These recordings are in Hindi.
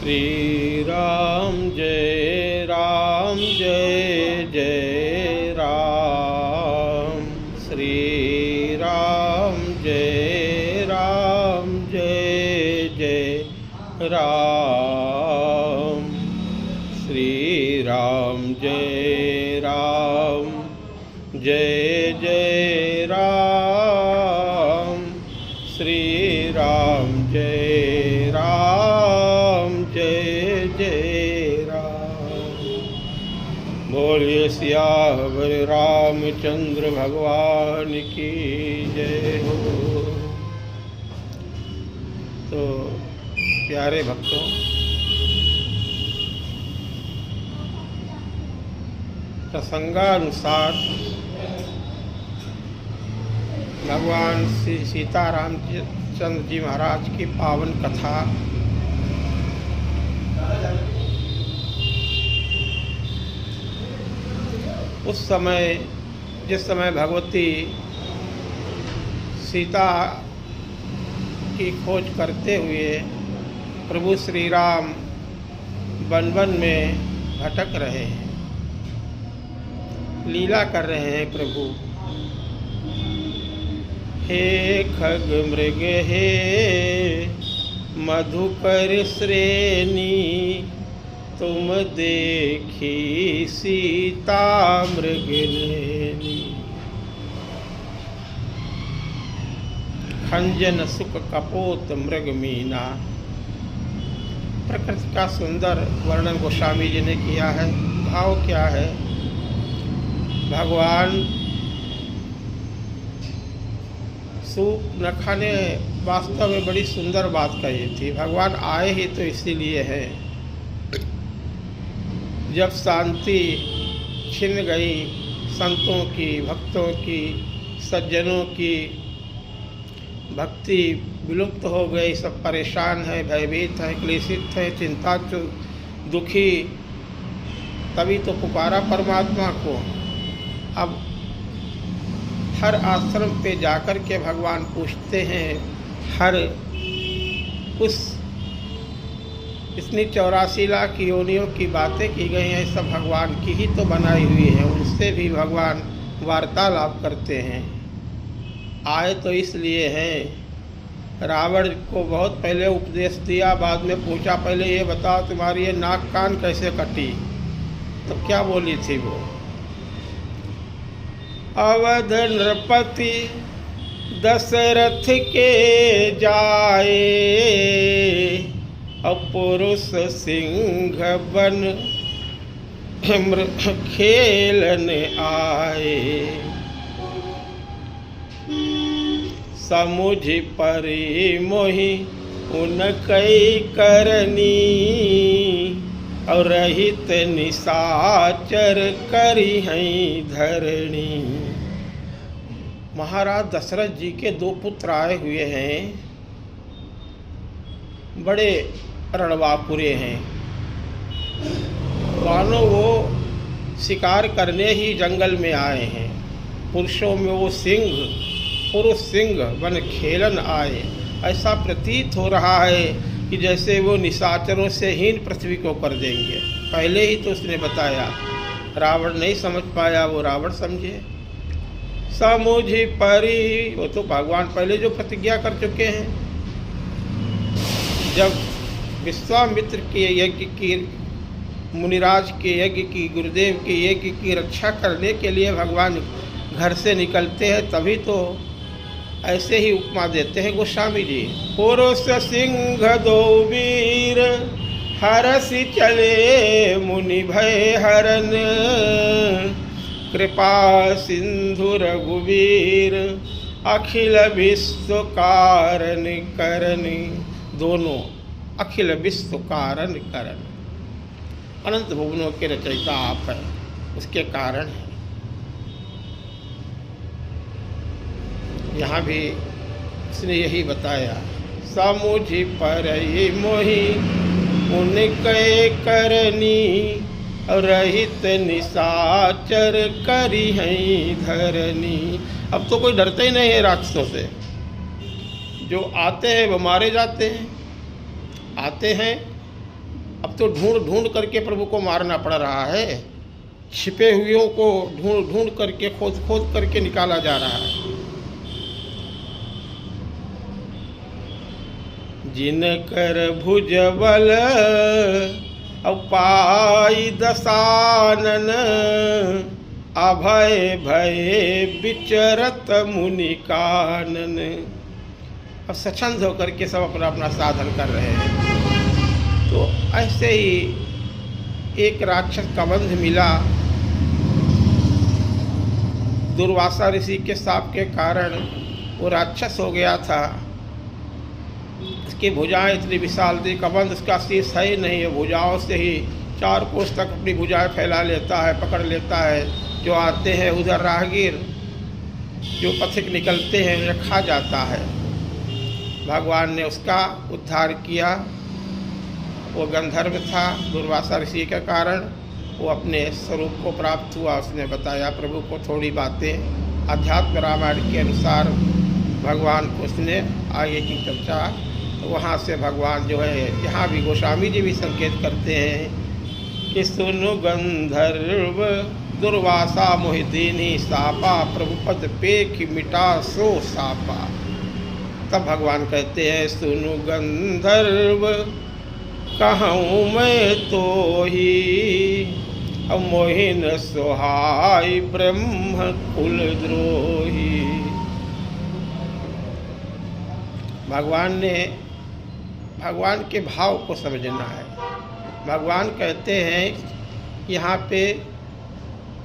श्री राम जय जय राम। श्री राम जय जय राम। श्री राम जय जय राम। श्री राम जय जय राम। बोलिए सियावर रामचंद्र भगवान की जय हो। तो प्यारे भक्तों, प्रसंगानुसार भगवान श्री सीताराम चंद्र जी महाराज की पावन कथा उस समय जिस समय भगवती सीता की खोज करते हुए प्रभु श्री राम वन वन में भटक रहे हैं, लीला कर रहे हैं प्रभु। हे खग मृग हे मधुकर श्रेणी, तुम देखी सीता मृगनेनी। खंजन सुख कपोत मृग मीना। प्रकृति का सुंदर वर्णन गोस्वामी जी ने किया है। भाव क्या है? भगवान सूप न खाने वास्तव में बड़ी सुंदर बात कही थी। भगवान आए ही तो इसीलिए हैं। जब शांति छिन गई संतों की, भक्तों की, सज्जनों की भक्ति विलुप्त हो गई, सब परेशान है, भयभीत है, क्लेशित है, चिंता दुखी, तभी तो पुकारा परमात्मा को। अब हर आश्रम पे जाकर के भगवान पूछते हैं, हर उस इतनी 84 लाख योनियों की बातें की गई हैं, सब भगवान की ही तो बनाई हुई है। उनसे भी भगवान वार्तालाप करते हैं। आए तो इसलिए हैं। रावण को बहुत पहले उपदेश दिया, बाद में पूछा पहले ये बताओ तुम्हारी ये नाक कान कैसे कटी? तो क्या बोली थी वो? अवध नृपति दशरथ के जाए, पुरुष सिंह बन खेलन आए। समुझ परि मोहि उनकई करनी, और रहित निशाचर करी हैं धरणी। महाराज दशरथ जी के 2 पुत्र आए हुए हैं, बड़े रणवापुरे हैं। मानो वो शिकार करने ही जंगल में आए हैं। पुरुषों में वो पुरुष सिंह बन खेलन आए। ऐसा प्रतीत हो रहा है कि जैसे वो निशाचरों से हीन पृथ्वी को कर देंगे। पहले ही तो उसने बताया, रावण नहीं समझ पाया, वो रावण समझे। समुझ परि, वो तो भगवान पहले जो प्रतिज्ञा कर चुके हैं। जब विश्वामित्र के यज्ञ की, मुनिराज के यज्ञ की, गुरुदेव के यज्ञ की रक्षा करने के लिए भगवान घर से निकलते हैं, तभी तो ऐसे ही उपमा देते हैं गोस्वामी जी। पुरुष सिंह 2 वीर, हरसि चले मुनि भय हरन। कृपा सिंधु रघुवीर, अखिल विश्व कारण करन। दोनों अखिल विश्व कारण करन। अनंत भुवनों के रचयिता आप हैं, उसके कारण है। यहाँ भी उसने यही बताया, समुझ परि मोहि उनके करनी, रहित निशाचर करी हैं धरनी। अब तो कोई डरते ही नहीं है राक्षसों से। जो आते हैं वो मारे जाते हैं, आते हैं अब तो ढूंढ ढूंढ करके प्रभु को मारना पड़ रहा है, छिपे हुओं को ढूंढ ढूंढ करके खोद खोद करके निकाला जा रहा है। जिनकर भुजबल पाई दसानन, अभय भय विचरत मुनि कानन। अब स्वच्छंद होकर के सब अपना अपना साधन कर रहे हैं। तो ऐसे ही एक राक्षस का बंध मिला, दुर्वासा ऋषि के शाप के कारण वो राक्षस हो गया था। इसकी भुजाएं इतनी विशाल थी, कबंध उसका शीर्ष है ही नहीं है, भुजाओं से ही 4 कोस तक अपनी भुजाएं फैला लेता है, पकड़ लेता है। जो आते हैं उधर राहगीर, जो पथिक निकलते हैं, उन्हें खा जाता है। भगवान ने उसका उद्धार किया। वो गंधर्व था, दुर्वासा ऋषि के कारण वो अपने स्वरूप को प्राप्त हुआ। उसने बताया प्रभु को थोड़ी बातें, अध्यात्म रामायण के अनुसार भगवान को उसने आगे की चर्चा। तो वहाँ से भगवान जो है, यहाँ भी गोस्वामी जी भी संकेत करते हैं कि सुनु गंधर्व दुर्वासा मोहिदीनी सापा, प्रभुपद पेख मिटा सो सापा। तब भगवान कहते हैं सुनु गंधर्व कहूँ मैं तो ही, मोहिन सोहाय ब्रह्म कुल द्रोही। भगवान के भाव को समझना है। भगवान कहते हैं, यहाँ पे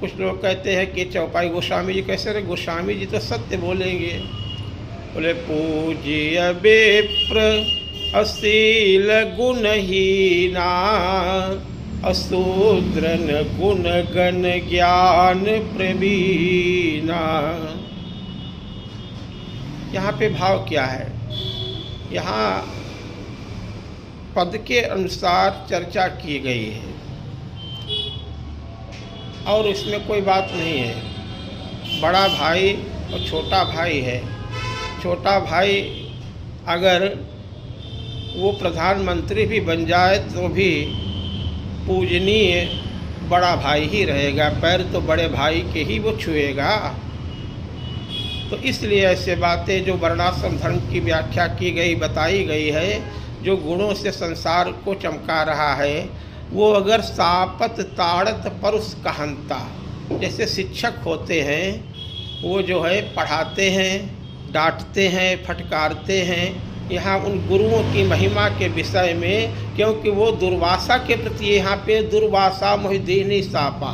कुछ लोग कहते हैं कि चौपाई गोस्वामी जी कैसे रहे। गोस्वामी जी तो सत्य बोलेंगे। बोले पूज्य विप्र अशील गुणहीना, अशूद्रन गुण गण ज्ञान प्रवीणा। यहाँ पे भाव क्या है? यहाँ पद के अनुसार चर्चा की गई है और इसमें कोई बात नहीं है। बड़ा भाई और छोटा भाई है। छोटा भाई अगर वो प्रधानमंत्री भी बन जाए तो भी पूजनीय बड़ा भाई ही रहेगा, पैर तो बड़े भाई के ही वो छुएगा। तो इसलिए ऐसे बातें जो वर्णाश्रम धर्म की व्याख्या की गई, बताई गई है, जो गुणों से संसार को चमका रहा है, वो अगर सापत ताड़त परुष कहंता, जैसे शिक्षक होते हैं, वो जो है पढ़ाते हैं, डांटते हैं, फटकारते हैं। यहाँ उन गुरुओं की महिमा के विषय में, क्योंकि वो दुर्वासा के प्रति यहाँ पे दुर्वासा मोहिदीनी सापा,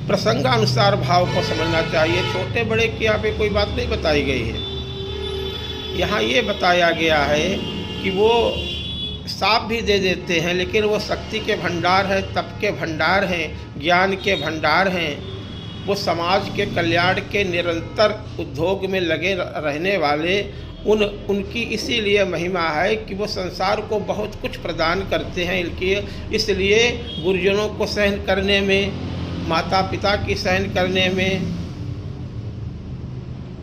प्रसंगानुसार भाव को समझना चाहिए। छोटे बड़े की यहाँ पे कोई बात नहीं बताई गई है। यहाँ ये बताया गया है कि वो साप भी दे देते हैं, लेकिन वो शक्ति के भंडार हैं, तप के भंडार हैं, ज्ञान के भंडार हैं। वो समाज के कल्याण के निरंतर उद्योग में लगे रहने वाले उनकी इसीलिए महिमा है कि वो संसार को बहुत कुछ प्रदान करते हैं। इसलिए गुरुजनों को सहन करने में, माता पिता की सहन करने में,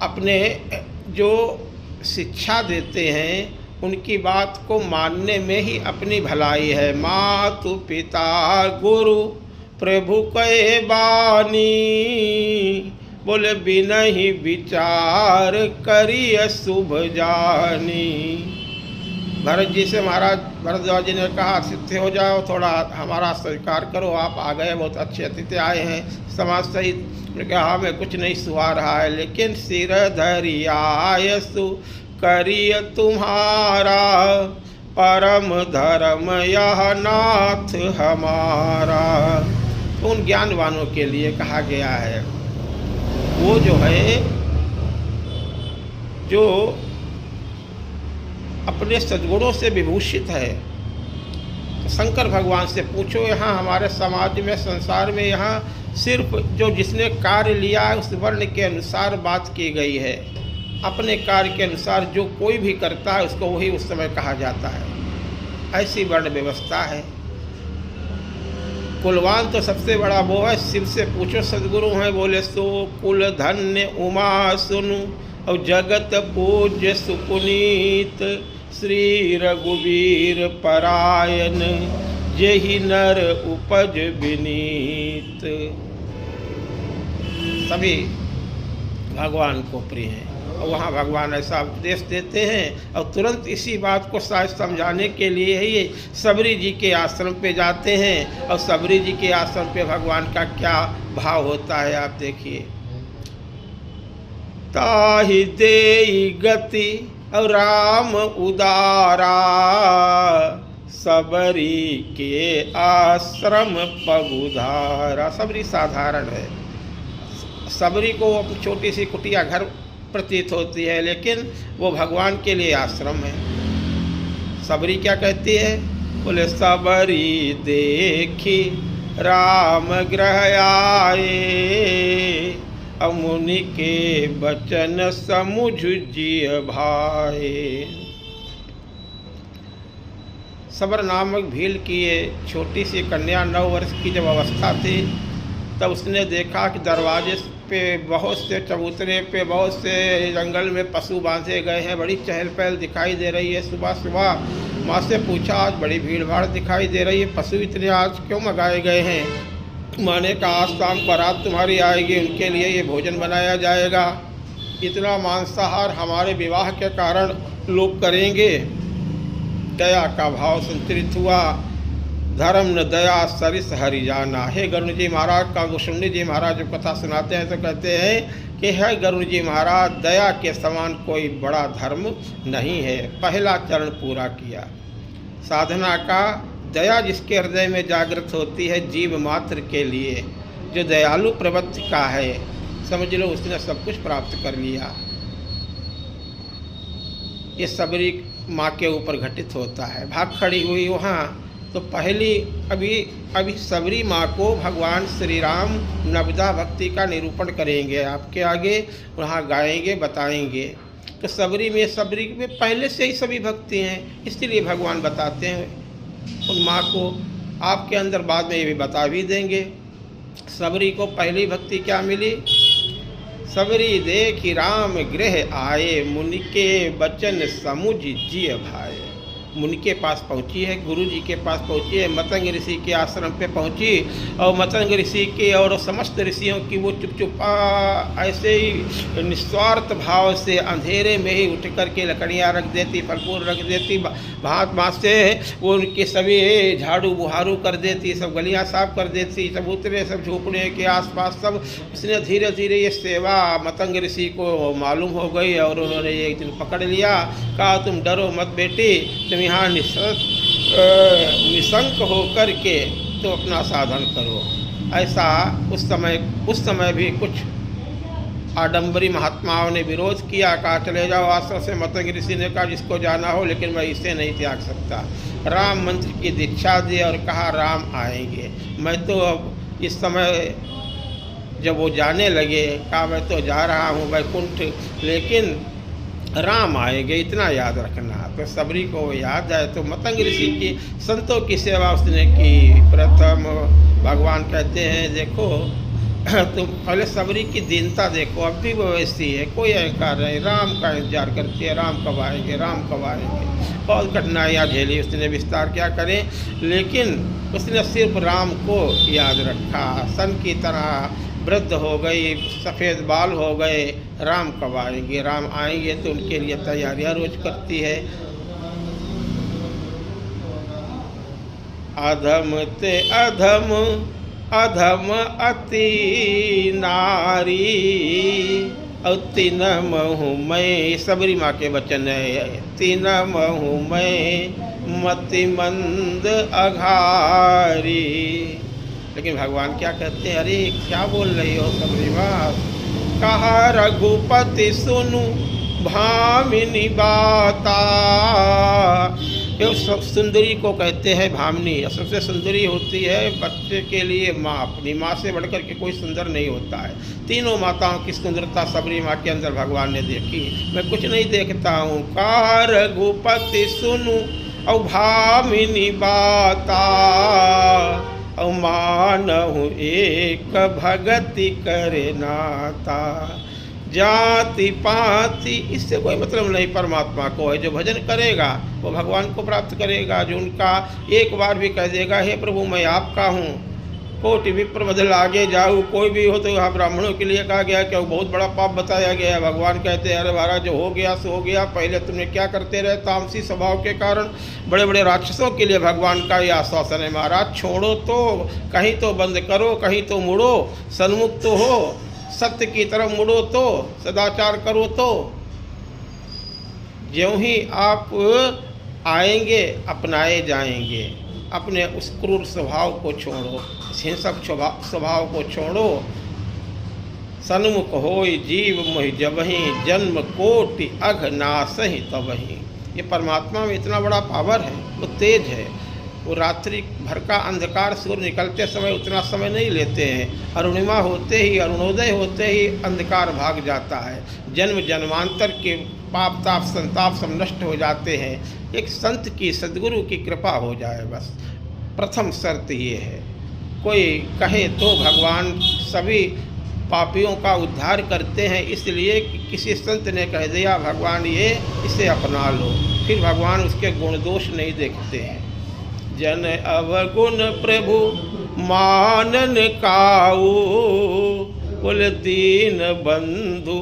अपने जो शिक्षा देते हैं उनकी बात को मानने में ही अपनी भलाई है। मातु पिता गुरु प्रभु कै बानी, बोले बिनहि विचार करिय शुभ जानी। भरत जी से महाराज भरद्वाज जी ने कहा, सिद्ध हो जाओ, थोड़ा हमारा स्वीकार करो, आप आ गए, बहुत अच्छे अतिथि आए हैं समाज सहित। उन्होंने कहा हाँ, मैं कुछ नहीं सुहा रहा है, लेकिन सिर धरियायसु करिय तुम्हारा, परम धर्म यह नाथ हमारा। तो उन ज्ञानवानों के लिए कहा गया है, वो जो है, जो अपने सद्गुणों से विभूषित है। तो शंकर भगवान से पूछो, यहाँ हमारे समाज में, संसार में, यहाँ सिर्फ जो जिसने कार्य लिया है उस वर्ण के अनुसार बात की गई है। अपने कार्य के अनुसार जो कोई भी करता है उसको वही उस समय कहा जाता है। ऐसी वर्ण व्यवस्था है। कुलवान तो सबसे बड़ा वो है। शिव से पूछो, सदगुरु हैं, बोले सो कुल धन्य उमा सुनु, और जगत पूज्य सुपुनीत, श्री रघुवीर परायण, जेहि नर उपज विनीत। सभी भगवान को प्रिय हैं। और वहाँ भगवान ऐसा उपदेश देते हैं और तुरंत इसी बात को शायद समझाने के लिए ही सबरी जी के आश्रम पे जाते हैं। और सबरी जी के आश्रम पे भगवान का क्या भाव होता है आप देखिए। ताहि देई गति और राम उदारा, सबरी के आश्रम पगुधारा। सबरी साधारण है, सबरी को अपनी छोटी सी कुटिया घर प्रतीत होती है, लेकिन वो भगवान के लिए आश्रम है। सबरी क्या कहती है? बोले सबरी देखी राम गृह आए, मुनि के बचन समुझ जिय भाए। सबर नामक भील की ये छोटी सी कन्या 9 वर्ष की जब अवस्था थी, तब उसने देखा कि दरवाजे पे बहुत से चबूतरे पे बहुत से जंगल में पशु बांधे गए हैं। बड़ी चहल पहल दिखाई दे रही है। सुबह सुबह माँ से पूछा, आज बड़ी भीड़ भाड़ दिखाई दे रही है, पशु इतने आज क्यों मंगाए गए हैं? माँ ने कहा, आज शाम बारात तुम्हारी आएगी, उनके लिए ये भोजन बनाया जाएगा। इतना मांसाहार हमारे विवाह के कारण लोग करेंगे। दया का भाव संतरित हुआ। धर्म न दया सरिस हरि जाना। हे गरुण जी महाराज का गोस्वामी जी महाराज जो कथा सुनाते हैं तो कहते हैं कि हे गरुण जी महाराज, दया के समान कोई बड़ा धर्म नहीं है। पहला चरण पूरा किया साधना का। दया जिसके हृदय में जागृत होती है जीव मात्र के लिए, जो दयालु प्रवृत्ति का है, समझ लो उसने सब कुछ प्राप्त कर लिया। ये सबरी माँ के ऊपर घटित होता है। भाग खड़ी हुई वहाँ तो पहली अभी सबरी माँ को भगवान श्री राम नवदा भक्ति का निरूपण करेंगे आपके आगे, वहाँ गाएंगे बताएंगे। तो सबरी में पहले से ही सभी भक्ति हैं, इसलिए भगवान बताते हैं उन माँ को। आपके अंदर बाद में ये भी बता भी देंगे। सबरी को पहली भक्ति क्या मिली? सबरी देखी राम गृह आए, मुनि के बचन समुझ जिय भाए। मुनि के पास पहुँची है, गुरु जी के पास पहुँची है, मतंग ऋषि के आश्रम पे पहुँची। और मतंग ऋषि के और समस्त ऋषियों की वो चुपचुपा ऐसे ही निस्वार्थ भाव से अंधेरे में ही उठ कर के लकड़ियाँ रख देती, फल फूल रख देती, भात भात से वो उनके सभी झाड़ू बुहारू कर देती, सब गलियाँ साफ कर देती, चबूतरे सब झोपड़े के आसपास सब। इसने धीरे धीरे ये सेवा मतंग ऋषि को मालूम हो गई और उन्होंने एक दिन पकड़ लिया। कहा, तुम डरो मत बेटी, तुम यहाँ निशंक हो कर के तो अपना साधन करो। ऐसा उस समय भी कुछ आडंबरी महात्माओं ने विरोध किया। कहा, चले जाओ आश्रम से। मतंग ऋषि ने कहा, जिसको जाना हो, लेकिन मैं इसे नहीं त्याग सकता। राम मंत्र की दीक्षा दी और कहा, राम आएंगे। मैं तो अब इस समय जब वो जाने लगे, कहा, मैं तो जा रहा हूँ वैकुंठ, लेकिन राम आएंगे, इतना याद रखना। तो सबरी को याद आए तो मतंग ऋषि की संतों की सेवा उसने की। प्रथम भगवान कहते हैं, देखो तुम पहले सबरी की दीनता देखो, अब भी वो वैसी है, कोई अहंकार नहीं, राम का इंतजार करती है, राम कब आएंगे, राम कब आएंगे। बहुत कठिनाइयाँ झेली उसने, विस्तार क्या करें, लेकिन उसने सिर्फ राम को याद रखा। सन की तरह वृद्ध हो गई, सफ़ेद बाल हो गए, राम कब आएंगे, राम आएंगे। तो उनके लिए तैयारियां रोज करती है। अधम ते अधम अधम अति नारी, और तीन महु मैं, सबरी माँ के वचन है, तीन महु मैं मति मंद अघारी। लेकिन भगवान क्या कहते हैं, अरे क्या बोल रही हो सबरी माँ? कहा, रघुपति सुनु भामिनी बाता। ये सुंदरी को कहते हैं भामिनी। सबसे सुंदरी होती है बच्चे के लिए माँ। अपनी माँ से बढ़कर के कोई सुंदर नहीं होता है। तीनों माताओं की सुंदरता सबरी माँ के अंदर भगवान ने देखी। मैं कुछ नहीं देखता हूँ। कहा, रघुपति सुनु और भामिनी बाता, मानहु एक भगति करे नाता। जाति पाति, इससे कोई मतलब नहीं परमात्मा को है। जो भजन करेगा वो भगवान को प्राप्त करेगा। जो उनका एक बार भी कह देगा हे प्रभु मैं आपका हूँ, कोटि विप्र बदल आगे जाऊँ, कोई भी हो। तो यहाँ ब्राह्मणों के लिए कहा गया कि वो बहुत बड़ा पाप बताया गया है। भगवान कहते हैं अरे महाराज जो हो गया सो हो गया, पहले तुमने क्या करते रहे, तामसी स्वभाव के कारण। बड़े बड़े राक्षसों के लिए भगवान का ये आश्वासन है, महाराज छोड़ो तो, कहीं तो बंद करो, कहीं तो मुड़ो, सन्मुख तो हो, सत्य की तरफ मुड़ो तो, सदाचार करो तो। ज्यों ही आप आएंगे अपनाए जाएंगे। अपने उस क्रूर स्वभाव को छोड़ो, हिंसक स्वभाव को छोड़ो। सन्मुख होय जीव मोहि जबहि, जन्म कोटि अघ नासहि तबहि। ये परमात्मा में इतना बड़ा पावर है, वो तेज है। वो रात्रि भर का अंधकार सूर्य निकलते समय उतना समय नहीं लेते हैं। अरुणिमा होते ही, अरुणोदय होते ही अंधकार भाग जाता है। जन्म जन्मांतर के पाप ताप संताप सब नष्ट हो जाते हैं। एक संत की, सद्गुरु की कृपा हो जाए बस, प्रथम शर्त ये है। कोई कहे तो भगवान सभी पापियों का उद्धार करते हैं, इसलिए कि किसी संत ने कह दिया भगवान ये इसे अपना लो, फिर भगवान उसके गुण दोष नहीं देखते हैं। जन अवगुण प्रभु मानन काऊ, कुल दीन बंधु